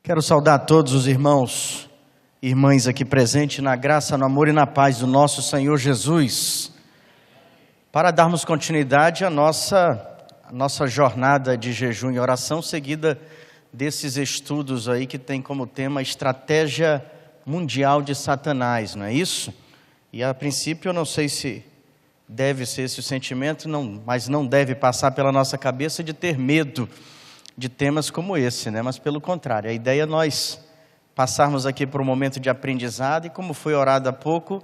Quero saudar todos os irmãos e irmãs aqui presentes na graça, no amor e na paz do nosso Senhor Jesus, para darmos continuidade à nossa jornada de jejum e oração, seguida desses estudos aí que tem como tema a estratégia mundial de Satanás, não é isso? E a princípio eu não sei se deve ser esse o sentimento, mas não deve passar pela nossa cabeça de ter medo de temas como esse, né? Mas pelo contrário, a ideia é nós passarmos aqui por um momento de aprendizado e, como foi orado há pouco,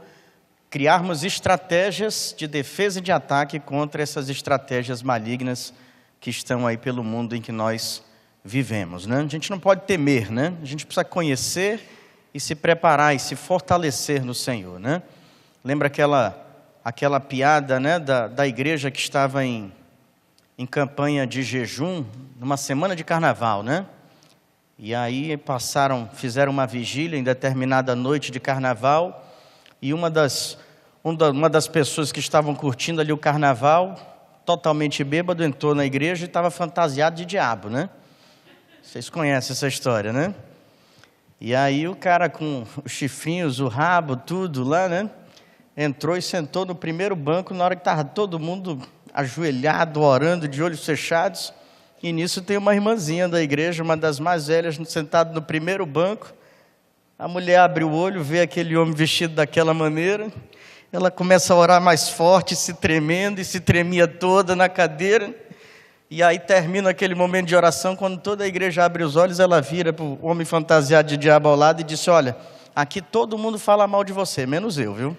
criarmos estratégias de defesa e de ataque contra essas estratégias malignas que estão aí pelo mundo em que nós vivemos, né? A gente não pode temer, né? A gente precisa conhecer e se preparar e se fortalecer no Senhor, né? Lembra aquela piada, né, da igreja que estava em campanha de jejum, numa semana de carnaval, né? E aí fizeram uma vigília em determinada noite de carnaval, e uma das pessoas que estavam curtindo ali o carnaval, totalmente bêbado, entrou na igreja e estava fantasiado de diabo, né? Vocês conhecem essa história, né? E aí o cara com os chifrinhos, o rabo, tudo lá, né? Entrou e sentou no primeiro banco, na hora que estava todo mundo ajoelhado, orando, de olhos fechados, e nisso tem uma irmãzinha da igreja, uma das mais velhas, sentada no primeiro banco. A mulher abre o olho, vê aquele homem vestido daquela maneira, ela começa a orar mais forte, se tremendo, e se tremia toda na cadeira, e aí termina aquele momento de oração. Quando toda a igreja abre os olhos, ela vira para o homem fantasiado de diabo ao lado e disse: olha, aqui todo mundo fala mal de você, menos eu, viu?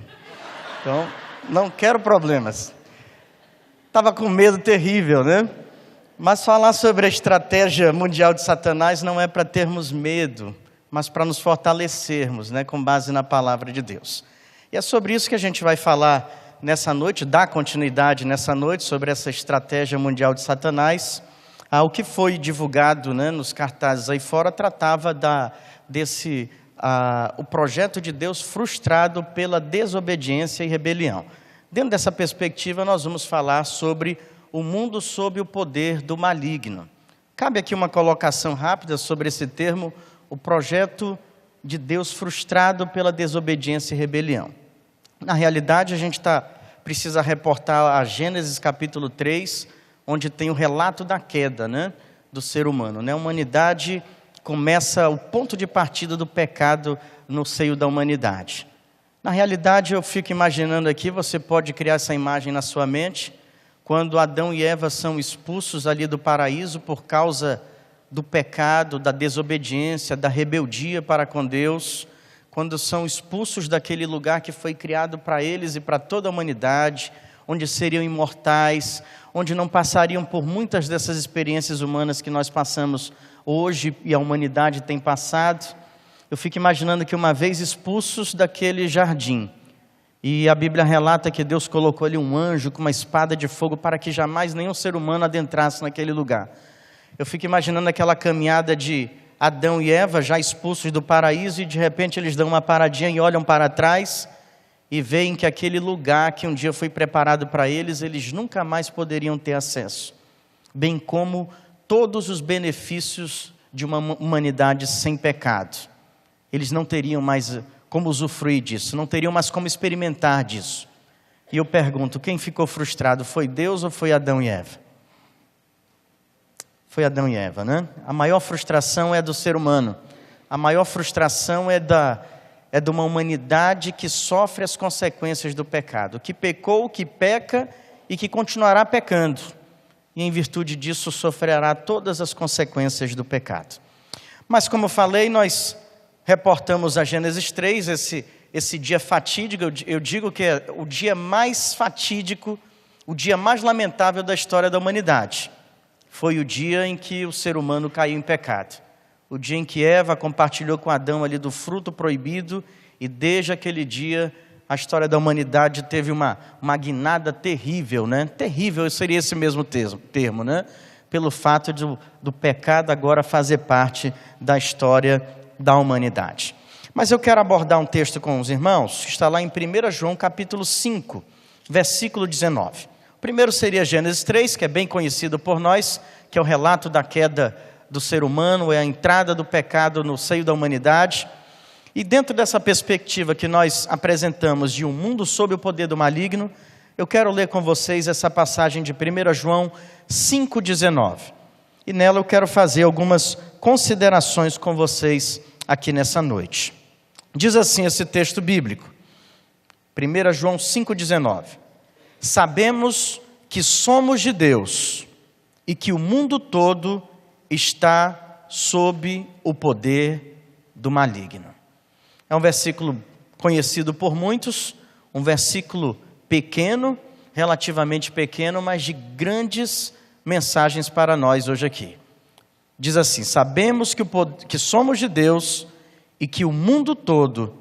Então, não quero problemas. Estava com medo terrível, né? Mas falar sobre a estratégia mundial de Satanás não é para termos medo, mas para nos fortalecermos, né, com base na palavra de Deus. E é sobre isso que a gente vai falar nessa noite, dar continuidade nessa noite, sobre essa estratégia mundial de Satanás. O que foi divulgado, né, nos cartazes aí fora tratava o projeto de Deus frustrado pela desobediência e rebelião. Dentro dessa perspectiva, nós vamos falar sobre o mundo sob o poder do maligno. Cabe aqui uma colocação rápida sobre esse termo, o projeto de Deus frustrado pela desobediência e rebelião. Na realidade, a gente precisa reportar a Gênesis capítulo 3, onde tem o relato da queda, né, do ser humano, né? A humanidade começa o ponto de partida do pecado no seio da humanidade. Na realidade, eu fico imaginando aqui, você pode criar essa imagem na sua mente, quando Adão e Eva são expulsos ali do paraíso por causa do pecado, da desobediência, da rebeldia para com Deus, quando são expulsos daquele lugar que foi criado para eles e para toda a humanidade, onde seriam imortais, onde não passariam por muitas dessas experiências humanas que nós passamos hoje e a humanidade tem passado. Eu fico imaginando que uma vez expulsos daquele jardim, e a Bíblia relata que Deus colocou ali um anjo com uma espada de fogo para que jamais nenhum ser humano adentrasse naquele lugar. Eu fico imaginando aquela caminhada de Adão e Eva já expulsos do paraíso, e de repente eles dão uma paradinha e olham para trás e veem que aquele lugar que um dia foi preparado para eles, eles nunca mais poderiam ter acesso, bem como todos os benefícios de uma humanidade sem pecado. Eles não teriam mais como usufruir disso, não teriam mais como experimentar disso. E eu pergunto, quem ficou frustrado, foi Deus ou foi Adão e Eva? Foi Adão e Eva, né? A maior frustração é do ser humano. A maior frustração é de uma humanidade que sofre as consequências do pecado, que pecou, que peca e que continuará pecando. E em virtude disso sofrerá todas as consequências do pecado. Mas como eu falei, nós reportamos a Gênesis 3, esse dia fatídico. Eu digo que é o dia mais fatídico, o dia mais lamentável da história da humanidade. Foi o dia em que o ser humano caiu em pecado. O dia em que Eva compartilhou com Adão ali do fruto proibido, e desde aquele dia a história da humanidade teve uma guinada terrível, né? Terrível seria esse mesmo termo, né? Pelo fato do pecado agora fazer parte da história da humanidade. Mas eu quero abordar um texto com os irmãos, que está lá em 1 João capítulo 5, versículo 19. O primeiro seria Gênesis 3, que é bem conhecido por nós, que é o relato da queda do ser humano, é a entrada do pecado no seio da humanidade. E dentro dessa perspectiva que nós apresentamos de um mundo sob o poder do maligno, eu quero ler com vocês essa passagem de 1 João 5,19. E nela eu quero fazer algumas considerações com vocês aqui nessa noite. Diz assim esse texto bíblico, 1 João 5,19. Sabemos que somos de Deus e que o mundo todo está sob o poder do maligno. É um versículo conhecido por muitos, um versículo pequeno, relativamente pequeno, mas de grandes mensagens para nós hoje aqui. Diz assim: sabemos que somos de Deus e que o mundo todo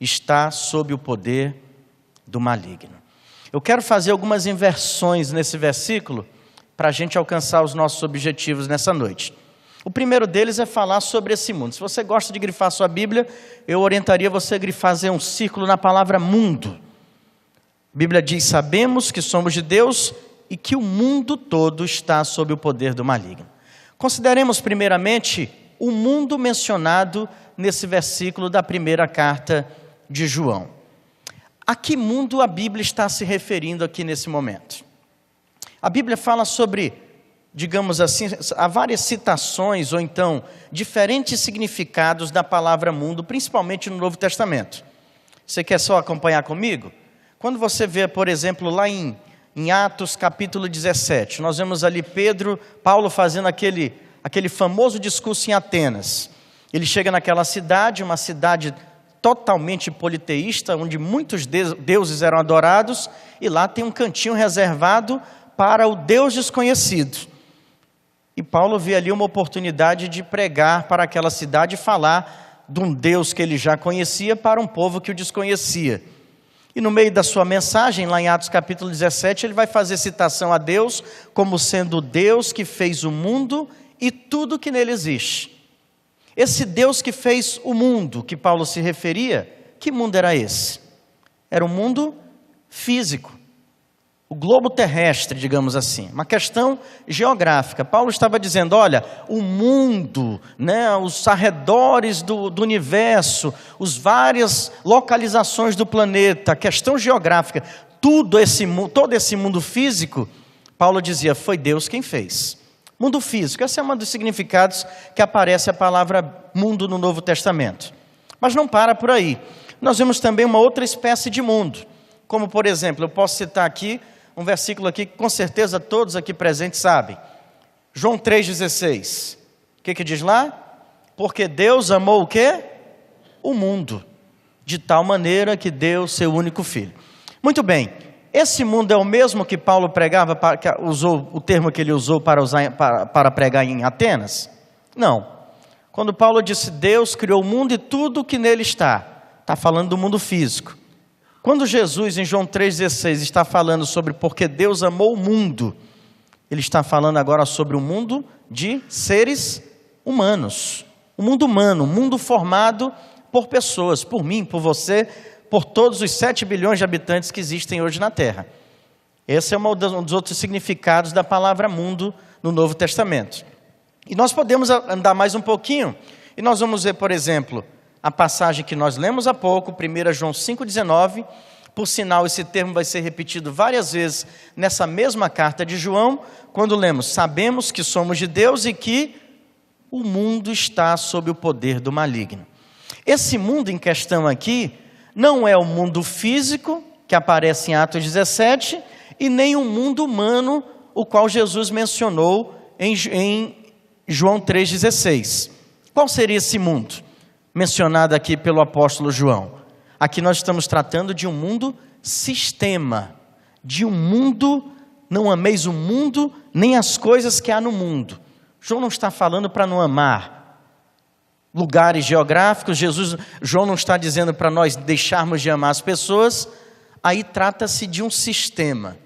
está sob o poder do maligno. Eu quero fazer algumas inversões nesse versículo para a gente alcançar os nossos objetivos nessa noite. O primeiro deles é falar sobre esse mundo. Se você gosta de grifar sua Bíblia, eu orientaria você a fazer um círculo na palavra mundo. A Bíblia diz: sabemos que somos de Deus e que o mundo todo está sob o poder do maligno. Consideremos primeiramente o mundo mencionado nesse versículo da primeira carta de João. A que mundo a Bíblia está se referindo aqui nesse momento? A Bíblia fala sobre, digamos assim, há várias citações ou então diferentes significados da palavra mundo, principalmente no Novo Testamento. Você quer só acompanhar comigo? Quando você vê, por exemplo, lá em Atos capítulo 17, nós vemos ali Paulo fazendo aquele famoso discurso em Atenas. Ele chega naquela cidade, uma cidade totalmente politeísta, onde muitos deuses eram adorados, e lá tem um cantinho reservado para o Deus desconhecido. E Paulo vê ali uma oportunidade de pregar para aquela cidade e falar de um Deus que ele já conhecia para um povo que o desconhecia. E no meio da sua mensagem, lá em Atos capítulo 17, ele vai fazer citação a Deus como sendo o Deus que fez o mundo e tudo que nele existe. Esse Deus que fez o mundo, que Paulo se referia, que mundo era esse? Era um mundo físico. O globo terrestre, digamos assim, uma questão geográfica. Paulo estava dizendo, olha, o mundo, os arredores do universo, as várias localizações do planeta, a questão geográfica, todo esse mundo físico, Paulo dizia, foi Deus quem fez. Mundo físico, esse é um dos significados que aparece a palavra mundo no Novo Testamento. Mas não para por aí. Nós vemos também uma outra espécie de mundo, como por exemplo, eu posso citar aqui, um versículo aqui que com certeza todos aqui presentes sabem. João 3,16. O que diz lá? Porque Deus amou o quê? O mundo. De tal maneira que deu seu único filho. Muito bem. Esse mundo é o mesmo que Paulo pregava, usou o termo que ele usou para pregar em Atenas? Não. Quando Paulo disse Deus criou o mundo e tudo que nele está falando do mundo físico. Quando Jesus, em João 3,16, está falando sobre porque Deus amou o mundo, ele está falando agora sobre o mundo de seres humanos. O mundo humano, um mundo formado por pessoas, por mim, por você, por todos os 7 bilhões de habitantes que existem hoje na Terra. Esse é um dos outros significados da palavra mundo no Novo Testamento. E nós podemos andar mais um pouquinho, e nós vamos ver, por exemplo, a passagem que nós lemos há pouco, 1 João 5,19, por sinal esse termo vai ser repetido várias vezes nessa mesma carta de João, quando lemos, sabemos que somos de Deus e que o mundo está sob o poder do maligno. Esse mundo em questão aqui, não é o mundo físico, que aparece em Atos 17, e nem o mundo humano, o qual Jesus mencionou em João 3,16. Qual seria esse mundo mencionado aqui pelo apóstolo João? Aqui nós estamos tratando de um mundo sistema, de um mundo, não ameis o mundo, nem as coisas que há no mundo. João não está falando para não amar lugares geográficos, João não está dizendo para nós deixarmos de amar as pessoas, aí trata-se de um sistema.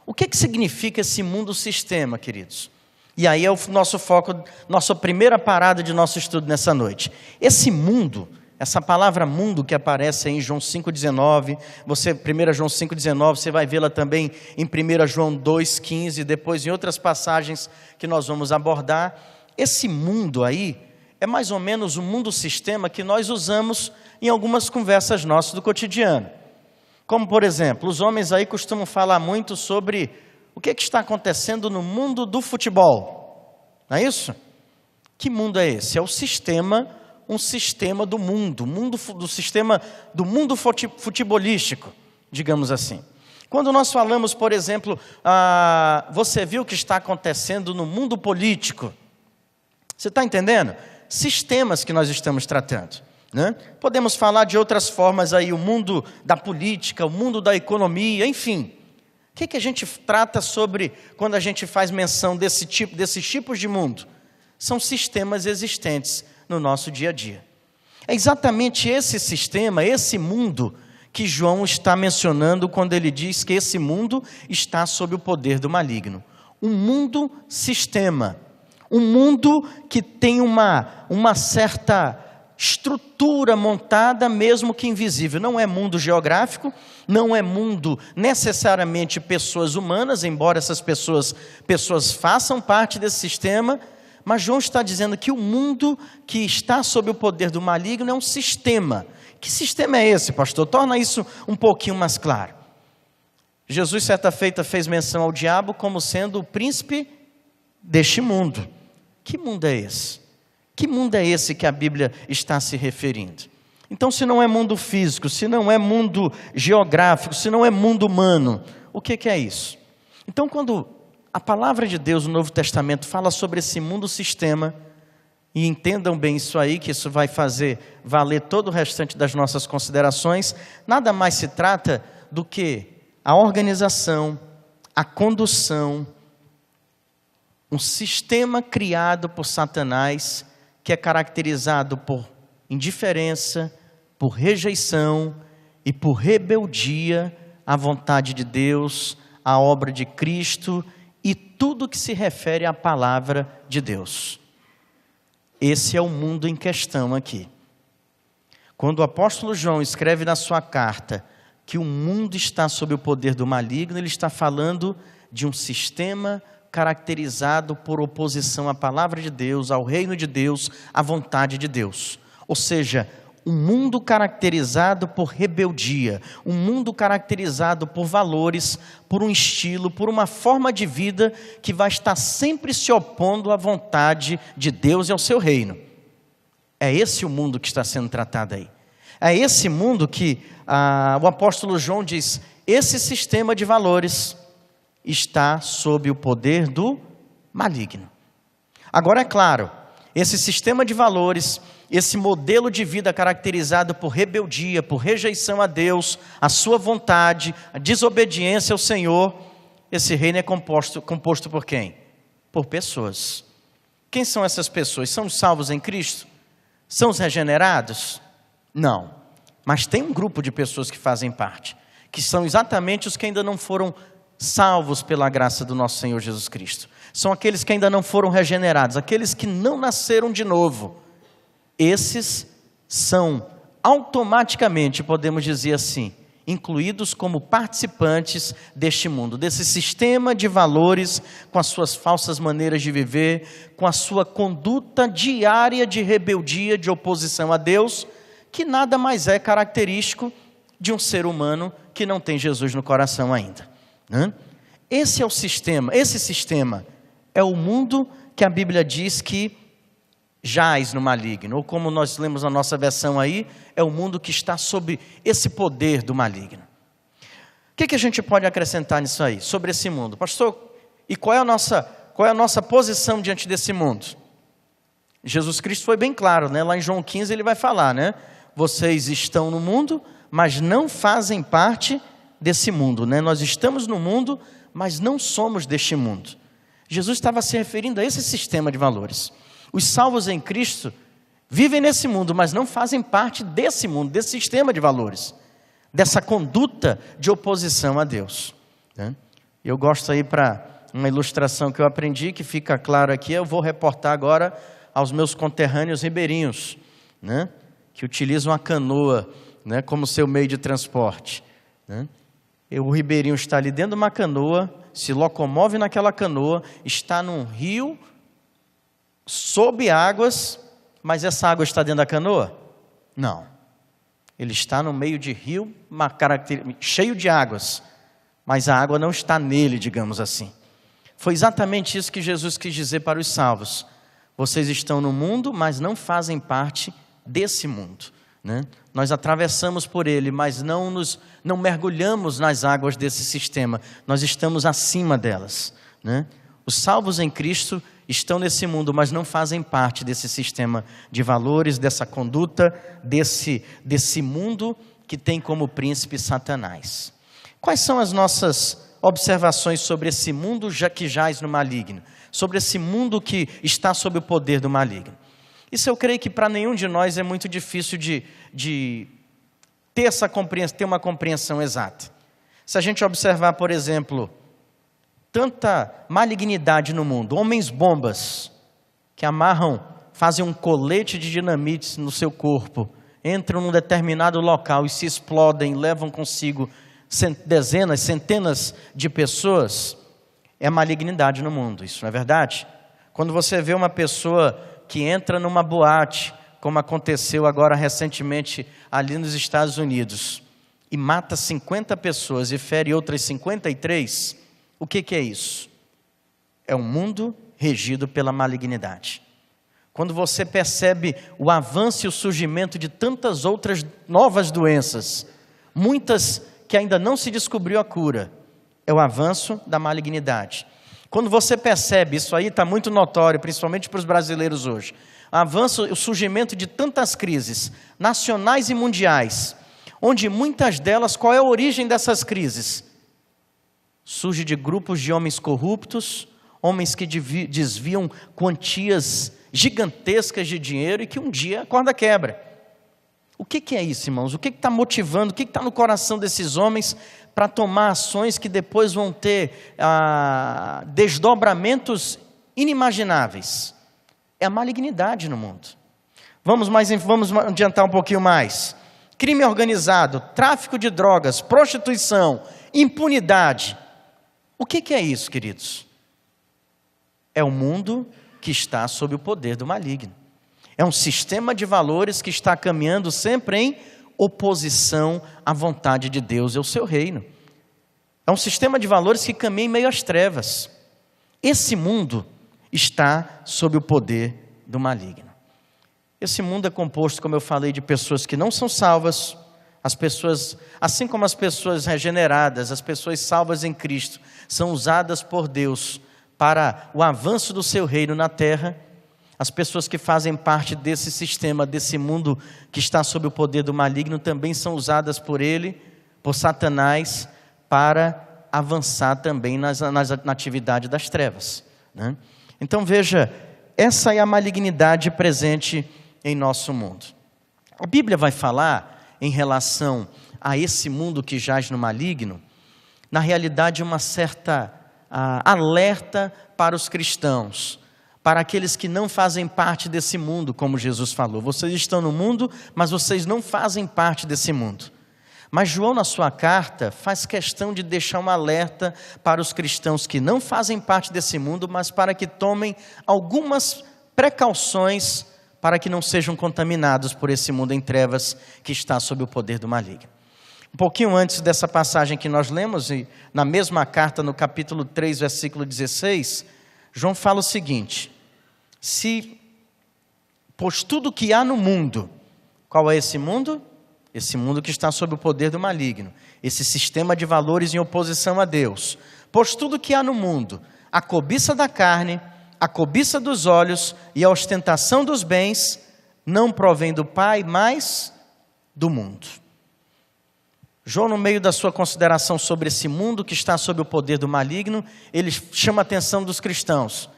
O que significa esse mundo sistema, queridos? E aí é o nosso foco, nossa primeira parada de nosso estudo nessa noite. Esse mundo, essa palavra mundo que aparece aí em João 5,19, 1 João 5,19, você vai vê-la também em 1 João 2,15, depois em outras passagens que nós vamos abordar. esse mundo aí é mais ou menos o mundo-sistema que nós usamos em algumas conversas nossas do cotidiano. Como, por exemplo, os homens aí costumam falar muito sobre o que está acontecendo no mundo do futebol. Não é isso? Que mundo é esse? É o sistema, um sistema do mundo sistema do mundo futebolístico, digamos assim. Quando nós falamos, por exemplo, você viu o que está acontecendo no mundo político? Você está entendendo? Sistemas que nós estamos tratando, né? Podemos falar de outras formas aí, o mundo da política, o mundo da economia, enfim. O que a gente trata sobre quando a gente faz menção desses tipos de mundo? São sistemas existentes no nosso dia a dia. É exatamente esse sistema, esse mundo, que João está mencionando quando ele diz que esse mundo está sob o poder do maligno. Um mundo sistema, um mundo que tem uma certa estrutura montada, mesmo que invisível. Não é mundo geográfico, não é mundo necessariamente pessoas humanas, embora essas pessoas façam parte desse sistema, mas João está dizendo que o mundo que está sob o poder do maligno é um sistema. Que sistema é esse, pastor? Torna isso um pouquinho mais claro. Jesus, certa feita, fez menção ao diabo como sendo o príncipe deste mundo. Que mundo é esse? Que mundo é esse que a Bíblia está se referindo? Então, se não é mundo físico, se não é mundo geográfico, se não é mundo humano, o que é isso? Então, quando a palavra de Deus no Novo Testamento fala sobre esse mundo sistema, e entendam bem isso aí, que isso vai fazer valer todo o restante das nossas considerações, nada mais se trata do que a organização, a condução, um sistema criado por Satanás, que é caracterizado por indiferença, por rejeição e por rebeldia à vontade de Deus, à obra de Cristo e tudo que se refere à palavra de Deus. Esse é o mundo em questão aqui. Quando o apóstolo João escreve na sua carta que o mundo está sob o poder do maligno, ele está falando de um sistema caracterizado por oposição à palavra de Deus, ao reino de Deus, à vontade de Deus. Ou seja, um mundo caracterizado por rebeldia, um mundo caracterizado por valores, por um estilo, por uma forma de vida que vai estar sempre se opondo à vontade de Deus e ao seu reino. É esse o mundo que está sendo tratado aí. É esse mundo que o apóstolo João diz, esse sistema de valores está sob o poder do maligno. Agora é claro, esse sistema de valores, esse modelo de vida caracterizado por rebeldia, por rejeição a Deus, a sua vontade, a desobediência ao Senhor, esse reino é composto por quem? Por pessoas. Quem são essas pessoas? São os salvos em Cristo? São os regenerados? Não. Mas tem um grupo de pessoas que fazem parte, que são exatamente os que ainda não foram salvos pela graça do nosso Senhor Jesus Cristo. São aqueles que ainda não foram regenerados, aqueles que não nasceram de novo. Esses são automaticamente, podemos dizer assim, incluídos como participantes deste mundo, desse sistema de valores, com as suas falsas maneiras de viver, com a sua conduta diária de rebeldia, de oposição a Deus, que nada mais é característico de um ser humano que não tem Jesus no coração ainda, né? Esse é o sistema, esse sistema é o mundo que a Bíblia diz que jaz no maligno, ou como nós lemos na nossa versão aí, é o mundo que está sob esse poder do maligno. O que a gente pode acrescentar nisso aí, sobre esse mundo? Pastor, e qual é a nossa posição diante desse mundo? Jesus Cristo foi bem claro, né? Lá em João 15 ele vai falar, né? Vocês estão no mundo, mas não fazem parte desse mundo, né? Nós estamos no mundo, mas não somos deste mundo. Jesus estava se referindo a esse sistema de valores. Os salvos em Cristo vivem nesse mundo, mas não fazem parte desse mundo, desse sistema de valores, dessa conduta de oposição a Deus, né? Eu gosto aí, para uma ilustração que eu aprendi, que fica claro aqui, eu vou reportar agora aos meus conterrâneos ribeirinhos, né? Que utilizam a canoa, né, como seu meio de transporte, né? O ribeirinho está ali dentro de uma canoa, se locomove naquela canoa, está num rio sob águas, mas essa água está dentro da canoa? Não. Ele está no meio de rio, cheio de águas, mas a água não está nele, digamos assim. Foi exatamente isso que Jesus quis dizer para os salvos. Vocês estão no mundo, mas não fazem parte desse mundo, né? Nós atravessamos por ele, mas não mergulhamos nas águas desse sistema. Nós estamos acima delas, né? Os salvos em Cristo estão nesse mundo, mas não fazem parte desse sistema de valores, dessa conduta, desse mundo que tem como príncipe Satanás. Quais são as nossas observações sobre esse mundo que jaz no maligno? Sobre esse mundo que está sob o poder do maligno? Isso eu creio que para nenhum de nós é muito difícil de ter uma compreensão exata. Se a gente observar, por exemplo, tanta malignidade no mundo, homens bombas que fazem um colete de dinamite no seu corpo, entram num determinado local e se explodem, levam consigo dezenas, centenas de pessoas, é malignidade no mundo, isso não é verdade? Quando você vê uma pessoa que entra numa boate, como aconteceu agora recentemente ali nos Estados Unidos, e mata 50 pessoas e fere outras 53, o que é isso? É um mundo regido pela malignidade. Quando você percebe o avanço e o surgimento de tantas outras novas doenças, muitas que ainda não se descobriu a cura, é o avanço da malignidade. Quando você percebe, isso aí está muito notório, principalmente para os brasileiros hoje, o surgimento de tantas crises nacionais e mundiais, onde muitas delas, qual é a origem dessas crises? Surge de grupos de homens corruptos, homens que desviam quantias gigantescas de dinheiro e que um dia a corda quebra. O que é isso, irmãos? O que está motivando, o que está no coração desses homens para tomar ações que depois vão ter desdobramentos inimagináveis? É a malignidade no mundo. Vamos adiantar um pouquinho mais. Crime organizado, tráfico de drogas, prostituição, impunidade. O que é isso, queridos? É o mundo que está sob o poder do maligno. É um sistema de valores que está caminhando sempre em oposição à vontade de Deus e ao seu reino. É um sistema de valores que caminha em meio às trevas. Esse mundo está sob o poder do maligno. Esse mundo é composto, como eu falei, de pessoas que não são salvas, as pessoas, assim como as pessoas regeneradas, as pessoas salvas em Cristo, são usadas por Deus para o avanço do seu reino na terra. As pessoas que fazem parte desse sistema, desse mundo que está sob o poder do maligno, também são usadas por ele, por Satanás, para avançar também na atividade das trevas, né? Então veja, essa é a malignidade presente em nosso mundo. A Bíblia vai falar em relação a esse mundo que jaz no maligno, na realidade uma certa alerta para os cristãos, para aqueles que não fazem parte desse mundo, como Jesus falou. Vocês estão no mundo, mas vocês não fazem parte desse mundo. Mas João, na sua carta, faz questão de deixar um alerta para os cristãos que não fazem parte desse mundo, mas para que tomem algumas precauções para que não sejam contaminados por esse mundo em trevas que está sob o poder do maligno. Um pouquinho antes dessa passagem que nós lemos, e na mesma carta, no capítulo 3, versículo 16, João fala o seguinte: pois tudo que há no mundo, qual é esse mundo? Esse mundo que está sob o poder do maligno, esse sistema de valores em oposição a Deus. Pois tudo que há no mundo, a cobiça da carne, a cobiça dos olhos e a ostentação dos bens, não provém do Pai, mas do mundo. João, no meio da sua consideração sobre esse mundo que está sob o poder do maligno, ele chama a atenção dos cristãos.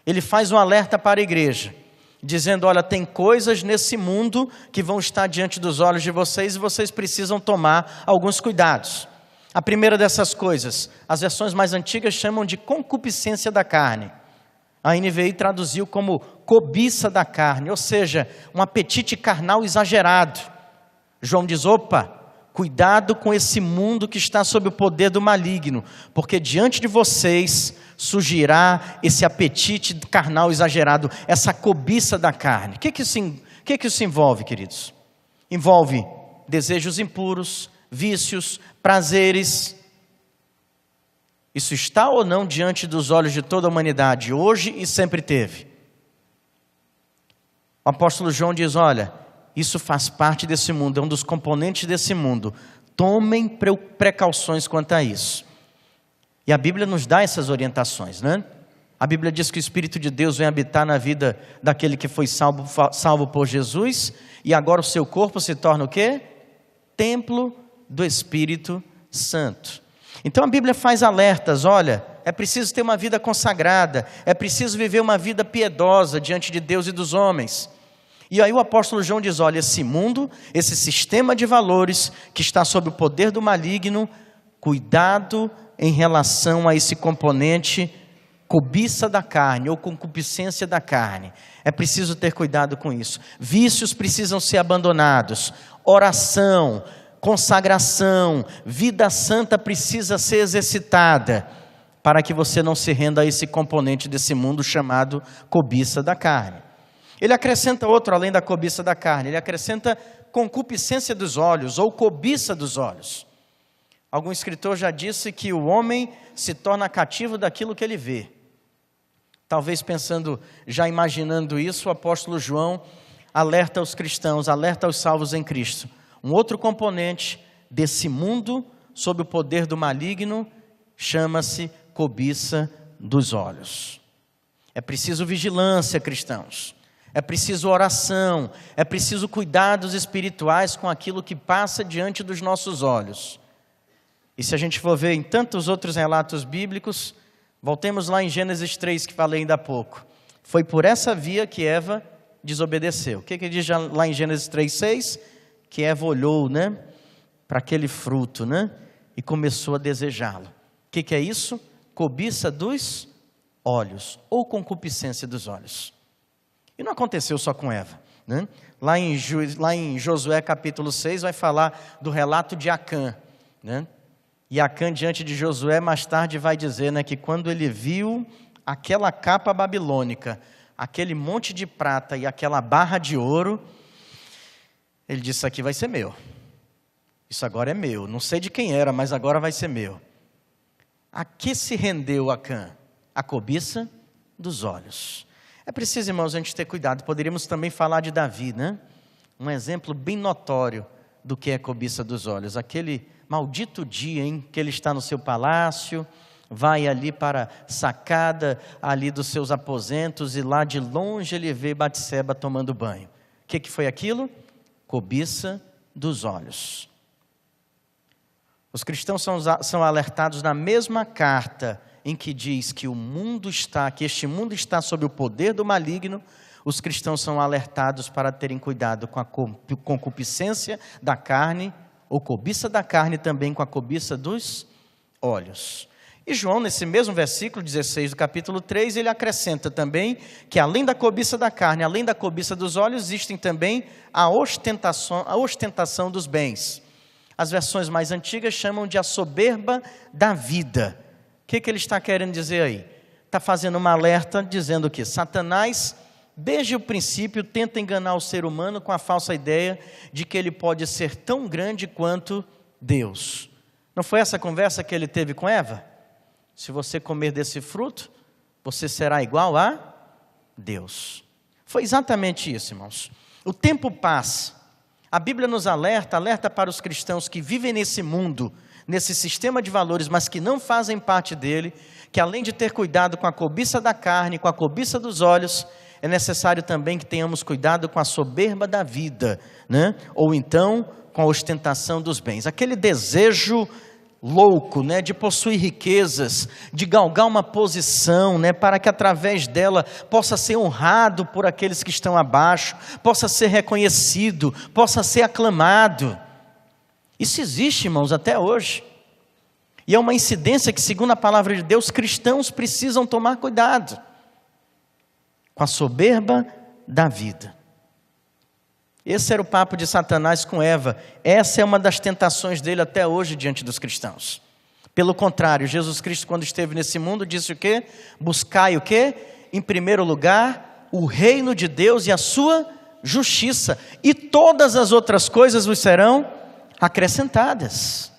Ele faz um alerta para a igreja, dizendo: olha, tem coisas nesse mundo que vão estar diante dos olhos de vocês e vocês precisam tomar alguns cuidados. A primeira dessas coisas, as versões mais antigas chamam de concupiscência da carne. A NVI traduziu como cobiça da carne, ou seja, um apetite carnal exagerado. João diz: opa, cuidado com esse mundo que está sob o poder do maligno, porque diante de vocês surgirá esse apetite carnal exagerado, essa cobiça da carne. O que isso envolve, queridos? Envolve desejos impuros, vícios, prazeres. Isso está ou não diante dos olhos de toda a humanidade, hoje e sempre teve? O apóstolo João diz, olha, isso faz parte desse mundo, é um dos componentes desse mundo. Tomem precauções quanto a isso. E a Bíblia nos dá essas orientações, né? A Bíblia diz que o Espírito de Deus vem habitar na vida daquele que foi salvo por Jesus, e agora o seu corpo se torna o quê? Templo do Espírito Santo. Então a Bíblia faz alertas, olha, é preciso ter uma vida consagrada, é preciso viver uma vida piedosa diante de Deus e dos homens. E aí o apóstolo João diz, olha, esse mundo, esse sistema de valores que está sob o poder do maligno, cuidado em relação a esse componente cobiça da carne ou concupiscência da carne. É preciso ter cuidado com isso. Vícios precisam ser abandonados. Oração, consagração, vida santa precisa ser exercitada para que você não se renda a esse componente desse mundo chamado cobiça da carne. Ele acrescenta outro além da cobiça da carne, ele acrescenta concupiscência dos olhos ou cobiça dos olhos. Algum escritor já disse que o homem se torna cativo daquilo que ele vê. Talvez pensando, já imaginando isso, o apóstolo João alerta os cristãos, alerta os salvos em Cristo. Um outro componente desse mundo, sob o poder do maligno, chama-se cobiça dos olhos. É preciso vigilância, cristãos. É preciso oração. É preciso cuidados espirituais com aquilo que passa diante dos nossos olhos. E se a gente for ver em tantos outros relatos bíblicos, voltemos lá em Gênesis 3, que falei ainda há pouco. Foi por essa via que Eva desobedeceu. O que diz lá em Gênesis 3:6? Que Eva olhou, né, para aquele fruto, né, e começou a desejá-lo. O que é isso? Cobiça dos olhos, ou concupiscência dos olhos. E não aconteceu só com Eva, né? Lá em Josué capítulo 6 vai falar do relato de Acã, né? E Acã diante de Josué mais tarde vai dizer, né, que quando ele viu aquela capa babilônica, aquele monte de prata e aquela barra de ouro, ele disse, isso aqui vai ser meu. Isso agora é meu. Não sei de quem era, mas agora vai ser meu. A que se rendeu Acã? A cobiça dos olhos. É preciso, irmãos, a gente ter cuidado. Poderíamos também falar de Davi, né? Um exemplo bem notório do que é cobiça dos olhos. Aquele maldito dia em que ele está no seu palácio, vai ali para a sacada ali dos seus aposentos e lá de longe ele vê Batseba tomando banho. O que foi aquilo? Cobiça dos olhos. Os cristãos são alertados na mesma carta em que diz que este mundo está sob o poder do maligno. Os cristãos são alertados para terem cuidado com a concupiscência da carne, ou cobiça da carne também com a cobiça dos olhos. E João, nesse mesmo versículo 16 do capítulo 3, ele acrescenta também que além da cobiça da carne, além da cobiça dos olhos, existem também a ostentação dos bens. As versões mais antigas chamam de a soberba da vida. O que ele está querendo dizer aí? Está fazendo uma alerta dizendo que Satanás, desde o princípio, tenta enganar o ser humano com a falsa ideia de que ele pode ser tão grande quanto Deus. Não foi essa conversa que ele teve com Eva? Se você comer desse fruto, você será igual a Deus. Foi exatamente isso, irmãos. O tempo passa. A Bíblia nos alerta para os cristãos que vivem nesse mundo, nesse sistema de valores, mas que não fazem parte dele, que além de ter cuidado com a cobiça da carne, com a cobiça dos olhos, é necessário também que tenhamos cuidado com a soberba da vida, né? Ou então com a ostentação dos bens. Aquele desejo louco, né, de possuir riquezas, de galgar uma posição, né, para que através dela possa ser honrado por aqueles que estão abaixo, possa ser reconhecido, possa ser aclamado. Isso existe, irmãos, até hoje. E é uma incidência que, segundo a palavra de Deus, cristãos precisam tomar cuidado com a soberba da vida. Esse era o papo de Satanás com Eva. Essa é uma das tentações dele até hoje diante dos cristãos. Pelo contrário, Jesus Cristo, quando esteve nesse mundo, disse o quê? Buscai o quê? Em primeiro lugar, o reino de Deus e a sua justiça, e todas as outras coisas vos serão acrescentadas.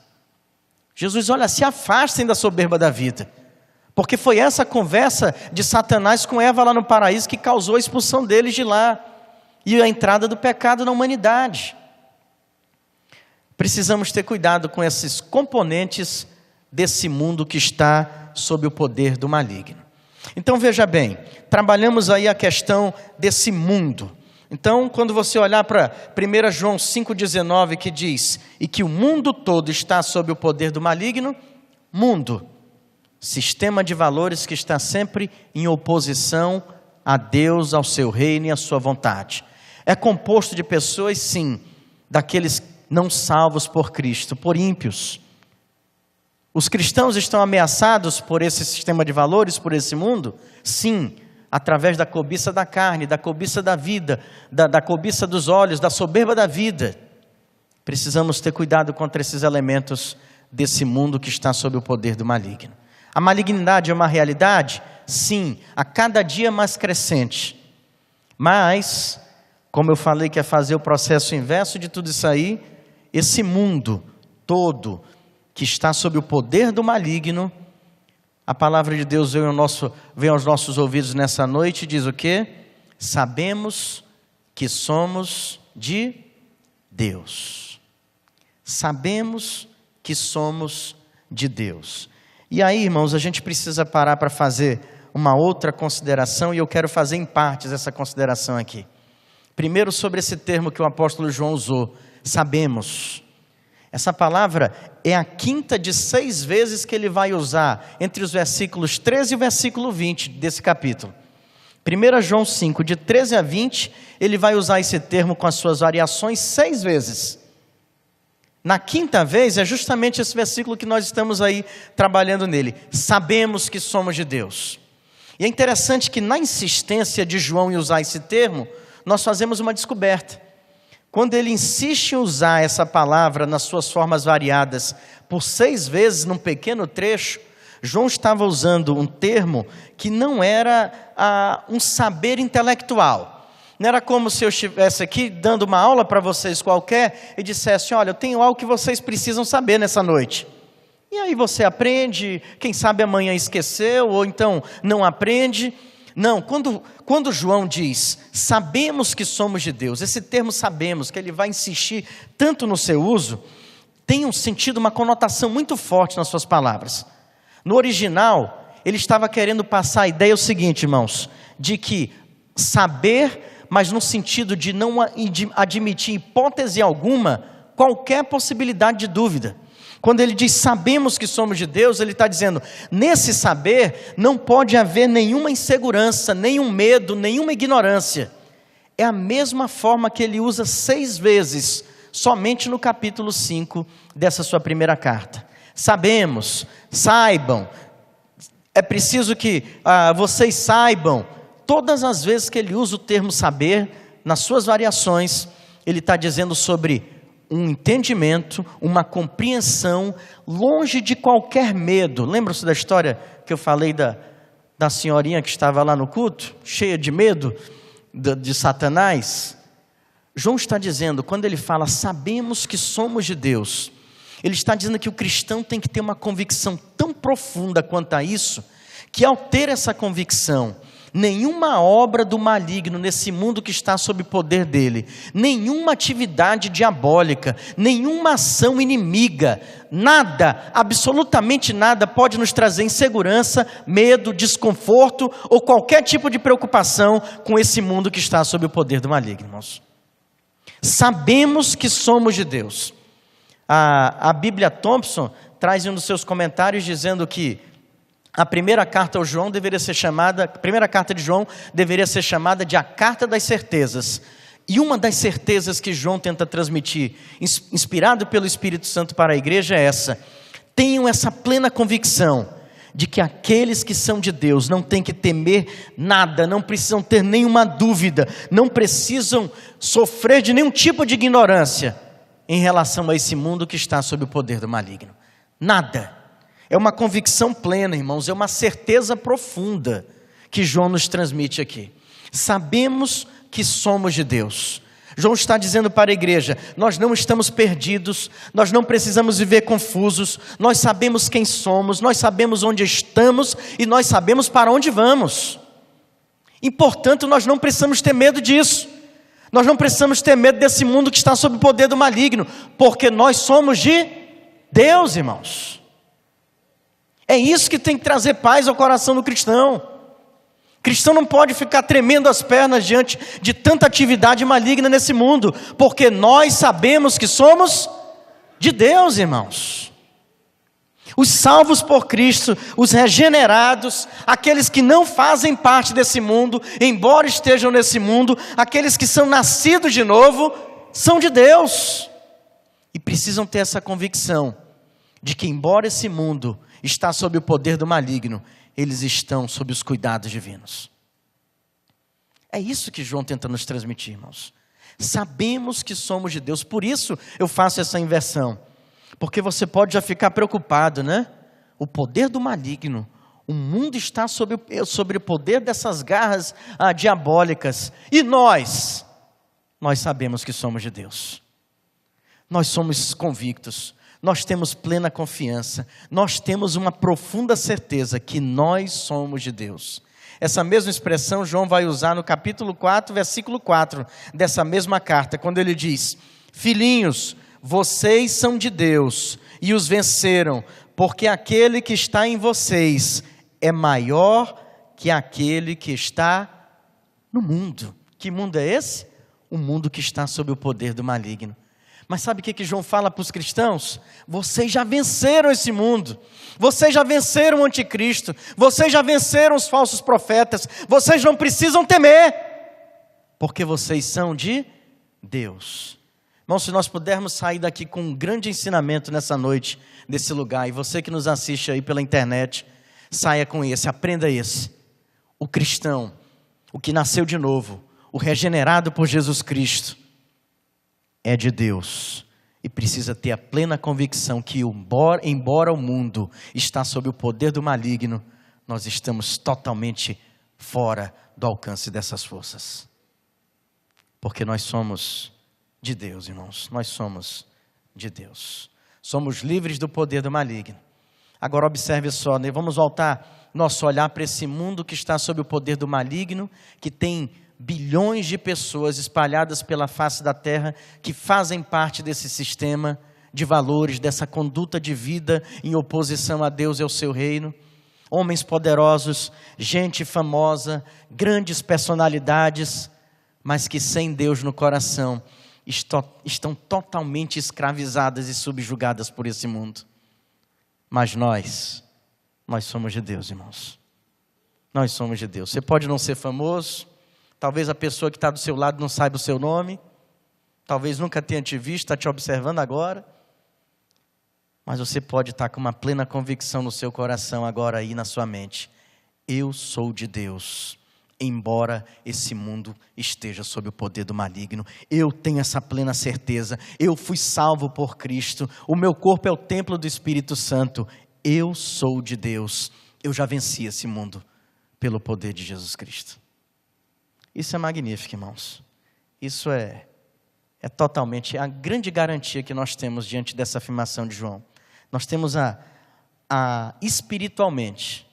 Jesus, olha, se afastem da soberba da vida, porque foi essa conversa de Satanás com Eva lá no paraíso que causou a expulsão deles de lá, e a entrada do pecado na humanidade. Precisamos ter cuidado com esses componentes desse mundo que está sob o poder do maligno. Então veja bem, trabalhamos aí a questão desse mundo. Então, quando você olhar para 1 João 5,19, que diz, e que o mundo todo está sob o poder do maligno, mundo, sistema de valores que está sempre em oposição a Deus, ao seu reino e à sua vontade. É composto de pessoas, sim, daqueles não salvos por Cristo, por ímpios. Os cristãos estão ameaçados por esse sistema de valores, por esse mundo? Sim, através da cobiça da carne, da cobiça da vida, da cobiça dos olhos, da soberba da vida. Precisamos ter cuidado contra esses elementos desse mundo que está sob o poder do maligno. A malignidade é uma realidade? Sim, a cada dia mais crescente. Mas, como eu falei que é fazer o processo inverso de tudo isso aí, esse mundo todo que está sob o poder do maligno, a palavra de Deus vem aos nossos ouvidos nessa noite e diz o quê? Sabemos que somos de Deus. Sabemos que somos de Deus. E aí, irmãos, a gente precisa parar para fazer uma outra consideração, e eu quero fazer em partes essa consideração aqui. Primeiro, sobre esse termo que o apóstolo João usou, sabemos. Essa palavra é a quinta de 6 vezes que ele vai usar entre os versículos 13 e o versículo 20 desse capítulo. 1 João 5, de 13 a 20, ele vai usar esse termo com as suas variações 6 vezes. Na quinta vez é justamente esse versículo que nós estamos aí trabalhando nele. Sabemos que somos de Deus. E é interessante que na insistência de João em usar esse termo, nós fazemos uma descoberta. Quando ele insiste em usar essa palavra nas suas formas variadas por 6 vezes num pequeno trecho, João estava usando um termo que não era um saber intelectual. Não era como se eu estivesse aqui dando uma aula para vocês qualquer e dissesse, olha, eu tenho algo que vocês precisam saber nessa noite. E aí você aprende, quem sabe amanhã esqueceu, ou então não aprende. Não, quando João diz, sabemos que somos de Deus, esse termo sabemos, que ele vai insistir tanto no seu uso, tem um sentido, uma conotação muito forte nas suas palavras. No original, ele estava querendo passar a ideia o seguinte, irmãos, de que saber, mas no sentido de não admitir hipótese alguma, qualquer possibilidade de dúvida. Quando ele diz sabemos que somos de Deus, ele está dizendo, nesse saber não pode haver nenhuma insegurança, nenhum medo, nenhuma ignorância. É a mesma forma que ele usa 6 vezes, somente no capítulo 5 dessa sua primeira carta. Sabemos, saibam, é preciso que vocês saibam. Todas as vezes que ele usa o termo saber, nas suas variações, ele está dizendo sobre um entendimento, uma compreensão, longe de qualquer medo. Lembram-se da história que eu falei da senhorinha que estava lá no culto, cheia de medo de Satanás? João está dizendo, quando ele fala, sabemos que somos de Deus, ele está dizendo que o cristão tem que ter uma convicção tão profunda quanto a isso, que ao ter essa convicção, nenhuma obra do maligno nesse mundo que está sob o poder dele, nenhuma atividade diabólica, nenhuma ação inimiga, nada, absolutamente nada pode nos trazer insegurança, medo, desconforto ou qualquer tipo de preocupação com esse mundo que está sob o poder do maligno, irmãos. Sabemos que somos de Deus. A Bíblia Thompson traz um dos seus comentários dizendo que a primeira carta de João deveria ser chamada de a carta das certezas. E uma das certezas que João tenta transmitir, inspirado pelo Espírito Santo para a igreja, é essa: tenham essa plena convicção de que aqueles que são de Deus não têm que temer nada, não precisam ter nenhuma dúvida, não precisam sofrer de nenhum tipo de ignorância em relação a esse mundo que está sob o poder do maligno. Nada. É uma convicção plena, irmãos, é uma certeza profunda que João nos transmite aqui. Sabemos que somos de Deus. João está dizendo para a igreja: nós não estamos perdidos, nós não precisamos viver confusos, nós sabemos quem somos, nós sabemos onde estamos e nós sabemos para onde vamos. E portanto nós não precisamos ter medo disso, nós não precisamos ter medo desse mundo que está sob o poder do maligno, porque nós somos de Deus, irmãos. É isso que tem que trazer paz ao coração do cristão. O cristão não pode ficar tremendo as pernas diante de tanta atividade maligna nesse mundo, porque nós sabemos que somos de Deus, irmãos. Os salvos por Cristo, os regenerados, aqueles que não fazem parte desse mundo, embora estejam nesse mundo, aqueles que são nascidos de novo, são de Deus. E precisam ter essa convicção de que, embora esse mundo está sob o poder do maligno, eles estão sob os cuidados divinos. É isso que João tenta nos transmitir, irmãos. Sabemos que somos de Deus, por isso eu faço essa inversão. Porque você pode já ficar preocupado, né? O poder do maligno, o mundo está sob o poder dessas garras diabólicas. E nós sabemos que somos de Deus. Nós somos convictos. Nós temos plena confiança, nós temos uma profunda certeza que nós somos de Deus. Essa mesma expressão João vai usar no capítulo 4, versículo 4, dessa mesma carta, quando ele diz: filhinhos, vocês são de Deus e os venceram, porque aquele que está em vocês é maior que aquele que está no mundo. Que mundo é esse? O mundo que está sob o poder do maligno. Mas sabe o que João fala para os cristãos? Vocês já venceram esse mundo, vocês já venceram o anticristo, vocês já venceram os falsos profetas, vocês não precisam temer, porque vocês são de Deus. Irmão, se nós pudermos sair daqui com um grande ensinamento nessa noite, desse lugar, e você que nos assiste aí pela internet, saia com esse, aprenda esse. O cristão, o que nasceu de novo, o regenerado por Jesus Cristo, é de Deus e precisa ter a plena convicção que embora o mundo está sob o poder do maligno, nós estamos totalmente fora do alcance dessas forças, porque nós somos de Deus, irmãos. Nós somos de Deus, somos livres do poder do maligno. Agora observe só, né? Vamos voltar nosso olhar para esse mundo que está sob o poder do maligno, que tem bilhões de pessoas espalhadas pela face da terra, que fazem parte desse sistema de valores, dessa conduta de vida em oposição a Deus e ao seu reino. Homens poderosos, gente famosa, grandes personalidades, mas que sem Deus no coração estão totalmente escravizadas e subjugadas por esse mundo. Mas nós somos de Deus, irmãos. Nós somos de Deus. Você pode não ser famoso, talvez a pessoa que está do seu lado não saiba o seu nome, talvez nunca tenha te visto, está te observando agora, mas você pode estar com uma plena convicção no seu coração agora aí na sua mente: eu sou de Deus, embora esse mundo esteja sob o poder do maligno. Eu tenho essa plena certeza, eu fui salvo por Cristo, o meu corpo é o templo do Espírito Santo, eu sou de Deus, eu já venci esse mundo pelo poder de Jesus Cristo. Isso é magnífico, irmãos. Isso é totalmente a grande garantia que nós temos diante dessa afirmação de João. Nós temos espiritualmente,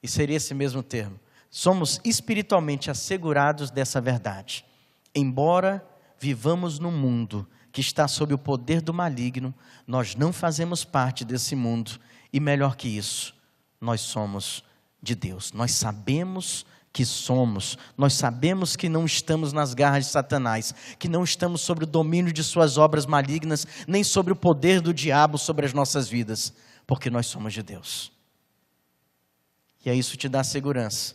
e seria esse mesmo termo, somos espiritualmente assegurados dessa verdade. Embora vivamos num mundo que está sob o poder do maligno, nós não fazemos parte desse mundo, e melhor que isso, nós somos de Deus. Nós sabemos que somos, nós sabemos que não estamos nas garras de Satanás, que não estamos sobre o domínio de suas obras malignas, nem sobre o poder do diabo sobre as nossas vidas, porque nós somos de Deus. E aí isso te dá segurança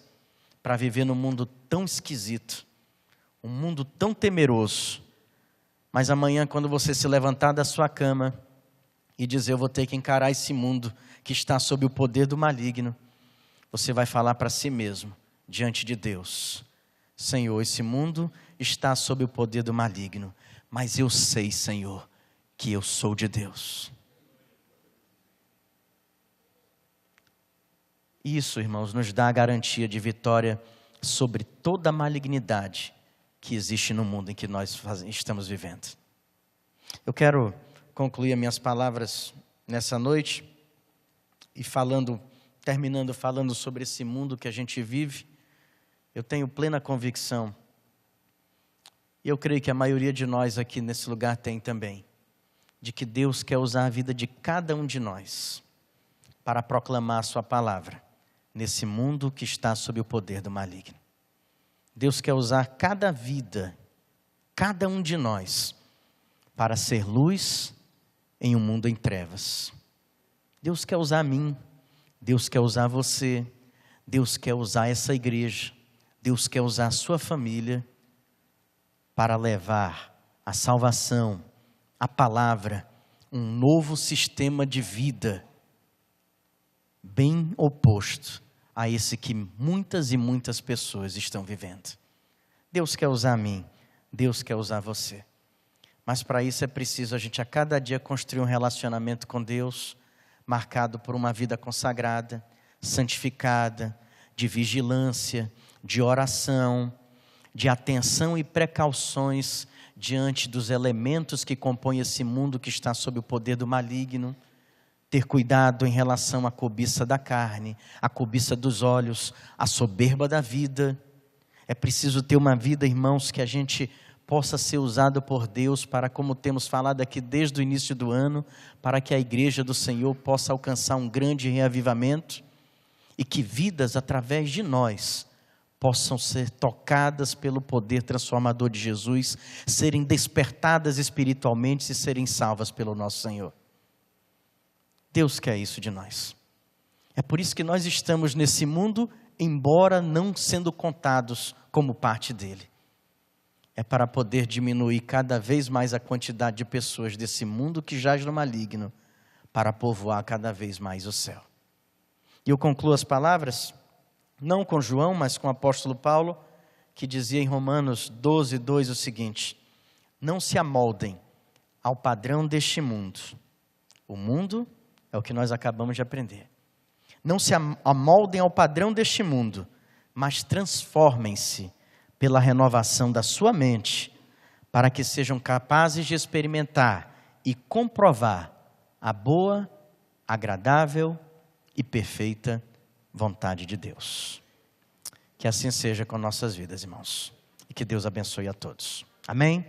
para viver num mundo tão esquisito, um mundo tão temeroso, mas amanhã, quando você se levantar da sua cama e dizer: eu vou ter que encarar esse mundo que está sob o poder do maligno, você vai falar para si mesmo, diante de Deus: Senhor, esse mundo está sob o poder do maligno, mas eu sei, Senhor, que eu sou de Deus. Isso, irmãos, nos dá a garantia de vitória sobre toda a malignidade que existe no mundo em que nós estamos vivendo. Eu quero concluir as minhas palavras nessa noite e terminando falando sobre esse mundo que a gente vive. Eu tenho plena convicção, e eu creio que a maioria de nós aqui nesse lugar tem também, de que Deus quer usar a vida de cada um de nós para proclamar a sua palavra nesse mundo que está sob o poder do maligno. Deus quer usar cada vida, cada um de nós, para ser luz em um mundo em trevas. Deus quer usar a mim, Deus quer usar você, Deus quer usar essa igreja, Deus quer usar a sua família para levar a salvação, a palavra, um novo sistema de vida, bem oposto a esse que muitas e muitas pessoas estão vivendo. Deus quer usar a mim, Deus quer usar você. Mas para isso é preciso a gente a cada dia construir um relacionamento com Deus, marcado por uma vida consagrada, santificada, de vigilância, de oração, de atenção e precauções diante dos elementos que compõem esse mundo que está sob o poder do maligno. Ter cuidado em relação à cobiça da carne, à cobiça dos olhos, à soberba da vida. É preciso ter uma vida, irmãos, que a gente possa ser usado por Deus para, como temos falado aqui desde o início do ano, para que a igreja do Senhor possa alcançar um grande reavivamento e que vidas através de nós possam ser tocadas pelo poder transformador de Jesus, serem despertadas espiritualmente e serem salvas pelo nosso Senhor. Deus quer isso de nós. É por isso que nós estamos nesse mundo, embora não sendo contados como parte dele. É para poder diminuir cada vez mais a quantidade de pessoas desse mundo que jaz no maligno, para povoar cada vez mais o céu. E eu concluo as palavras, não com João, mas com o apóstolo Paulo, que dizia em Romanos 12:2 o seguinte: não se amoldem ao padrão deste mundo. O mundo é o que nós acabamos de aprender. Não se amoldem ao padrão deste mundo, mas transformem-se pela renovação da sua mente, para que sejam capazes de experimentar e comprovar a boa, agradável e perfeita vontade de Deus. Que assim seja com nossas vidas, irmãos. E que Deus abençoe a todos. Amém?